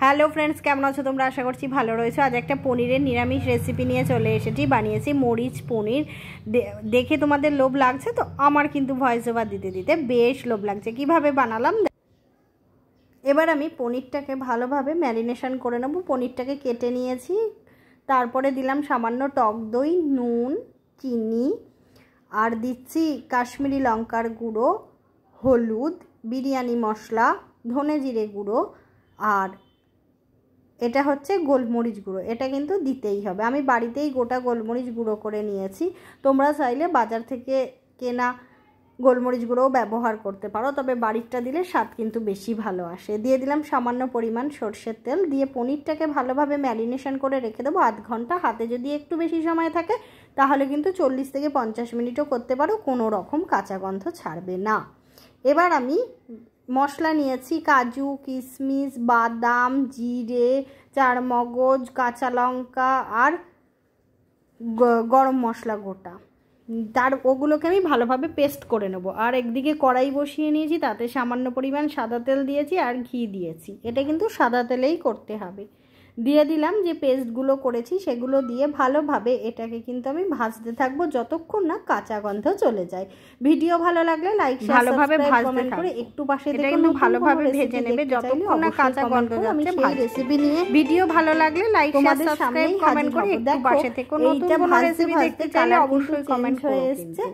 Hello friends, কেমন আছো তোমরা? আশা করছি ভালো রয়েছো। আজ একটা পনিরের নিরামিষ রেসিপি নিয়ে চলে এসেছি। বানিয়েছি মরিচ পনির। দেখে তোমাদের লোভ লাগছে তো? আমার কিন্তু ভয়েস ওভার দিতে দিতে বেশ লোভ লাগছে। কিভাবে বানালাম এবার আমি পনিরটাকে ভালোভাবে ম্যারিনেশন করে নেব। পনিরটাকে কেটে নিয়েছি, তারপরে দিলাম সামান্য টক দই, নুন, চিনি, আর দিচ্ছি কাশ্মীরি লঙ্কার গুঁড়ো, হলুদ, বিরিয়ানি মশলা, ধনে জিরে গুঁড়ো, আর এটা হচ্ছে গোলমরিচ গুঁড়ো। এটা কিন্তু দিতেই হবে। আমি বাড়িতেই গোটা গোলমরিচ গুঁড়ো করে নিয়েছি। তোমরা চাইলে বাজার থেকে কেনা গোলমরিচ গুঁড়োও ব্যবহার করতে পারো, তবে বাড়িরটা দিলে স্বাদ কিন্তু বেশি ভালো আসে। দিয়ে দিলাম সামান্য পরিমাণ সরষের তেল। দিয়ে পনিরটাকে ভালোভাবে ম্যারিনেশন করে রেখে দেবো আধ ঘন্টা। হাতে যদি একটু বেশি সময় থাকে তাহলে কিন্তু 40 থেকে 50 মিনিটও করতে পারো, কোনো রকম কাঁচা গন্ধ ছাড়বে না। এবার আমি মশলা নিয়েছি কাজু, কিশমিশ, বাদাম, জিরে, চারমগজ, কাঁচা লঙ্কা আর গরম মশলা গোটা। ওগুলোকে আমি ভালোভাবে পেস্ট করে নেব। আর একদিকে কড়াই বসিয়ে নিয়েছি, তাতে সামান্য পরিমাণ সাদা তেল দিয়েছি আর ঘি দিয়েছি। এটা কিন্তু সাদা তেলেই করতে হবে। দিয়ে দিলাম যে পেস্টগুলো করেছি সেগুলো দিয়ে ভালোভাবে এটাকে কিন্তু আমি ভাজতে থাকবো যতক্ষণ না কাঁচা গন্ধ চলে যায়। ভিডিও ভালো লাগলে লাইক, ভালোভাবে কমেন্ট করে একটু পাশে থেকে কিন্তু ভালোভাবে ভেজে নেবে যতক্ষণ না কাঁচা গন্ধ যাচ্ছে। ভালো রেসিপি নিয়ে ভিডিও ভালো লাগলে লাইক, সাবস্ক্রাইব, কমেন্ট করে একটু পাশে থেকে নতুন কোনো রেসিপি দেখতে চাইলে অবশ্যই কমেন্ট করে এসেছে।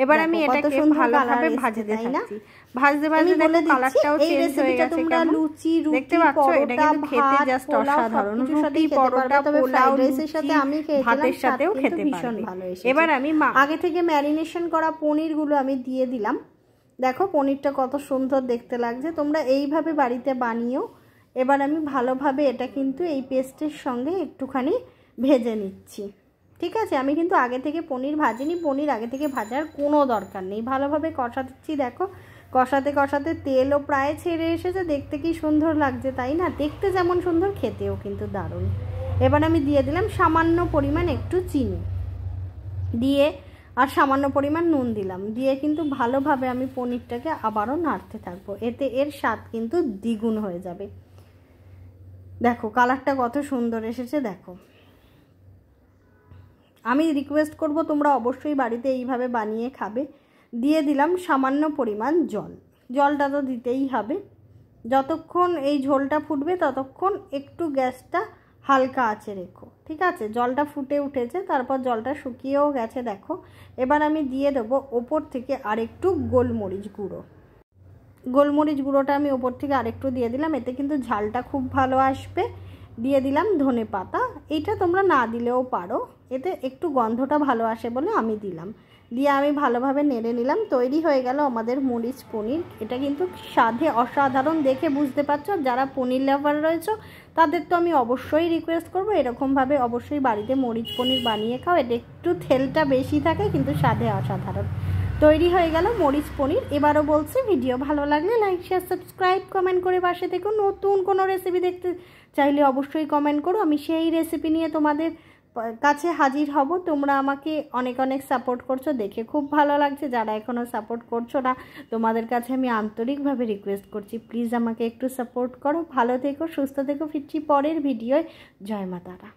এবার আমি এটাকে ভালোভাবে ভাজতে থাকছি। ভাজতে ভাজতে দেখো কালারটাও চেঞ্জ হয়ে গেছে। তোমরা লুচি, দেখতে পাচ্ছ, এটা কিন্তু খেতে জাস্ট অসাধারণ। রুটি, পরোটা, পোলাও, রাইসের সাথে আমি ভাতের সাথেও খেতে ভীষণ ভালো এসেছে। এবার আমি আগে থেকে ম্যারিনেশন করা পনিরগুলো আমি দিয়ে দিলাম। দেখো পনিরটা কত সুন্দর দেখতে লাগছে। তোমরা এইভাবে বাড়িতে বানিও। এবার আমি ভালোভাবে এটা কিন্তু এই পেস্টের সঙ্গে একটুখানি ভেজে নিচ্ছি। ঠিক আছে, আমি কিন্তু আগে থেকে পনির ভাজিনি। পনির আগে থেকে ভাজার কোনো দরকার নেই। ভালোভাবে কষাচ্ছি। দেখো কষাতে কষাতে তেলও প্রায় ছেড়ে এসেছে। দেখতে কি সুন্দর লাগছে, তাই না? দেখতে যেমন সুন্দর, খেতেও কিন্তু দারুণ। এবার আমি দিয়ে দিলাম সামান্য পরিমাণ একটু চিনি দিয়ে আর সামান্য পরিমাণ নুন দিলাম। দিয়ে কিন্তু ভালোভাবে আমি পনিরটাকে আবারও নাড়তে থাকবো। এতে এর স্বাদ কিন্তু দ্বিগুণ হয়ে যাবে। দেখো কালারটা কত সুন্দর এসেছে। দেখো, আমি রিকোয়েস্ট করব তোমরা অবশ্যই বাড়িতে এইভাবে বানিয়ে খাবে। দিয়ে দিলাম সামান্য পরিমাণ জল। জলটা তো দিতেই হবে। যতক্ষণ এই ঝোলটা ফুটবে ততক্ষণ একটু গ্যাসটা হালকা আঁচে রেখো। ঠিক আছে, জলটা ফুটে উঠেছে, তারপর জলটা শুকিয়েও গেছে। দেখো এবার আমি দিয়ে দেবো ওপর থেকে আরেকটু গোলমরিচ গুঁড়ো। গোলমরিচ গুঁড়োটা আমি ওপর থেকে আরেকটু দিয়ে দিলাম, এতে কিন্তু ঝালটা খুব ভালো আসবে। দিয়ে দিলাম ধনে পাতা। এইটা তোমরা না দিলেও পারো, এতে একটু গন্ধটা ভালো আসে বলে আমি দিলাম। দিয়ে আমি ভালোভাবে নেড়ে নিলাম। তৈরি হয়ে গেল আমাদের মরিচ পনির। এটা কিন্তু স্বাদে অসাধারণ। দেখে বুঝতে পারছো, যারা পনির লাভার রয়েছে তাদের তো আমি অবশ্যই রিকোয়েস্ট করবো এরকমভাবে অবশ্যই বাড়িতে মরিচ পনির বানিয়ে খাও। এটা একটু তেলটা বেশি থাকে কিন্তু স্বাদে অসাধারণ। তৈরি হয়ে গেল মরিচ পনির। এবারও বলছি, ভিডিও ভালো লাগলে লাইক, শেয়ার, সাবস্ক্রাইব, কমেন্ট করে পাশে থেকে নতুন কোনো রেসিপি দেখতে চাইলে অবশ্যই কমেন্ট করো। আমি সেই রেসিপি নিয়ে তোমাদের কাছে হাজির হব। তোমরা আমাকে অনেক অনেক সাপোর্ট করছো, দেখে খুব ভালো লাগছে। যারা এখনও সাপোর্ট করছো না, তোমাদের কাছে আমি আন্তরিকভাবে রিকোয়েস্ট করছি, প্লিজ আমাকে একটু সাপোর্ট করো। ভালো থেকো, সুস্থ থেকো। ফিরছি পরের ভিডিওয়। জয় মা তারা।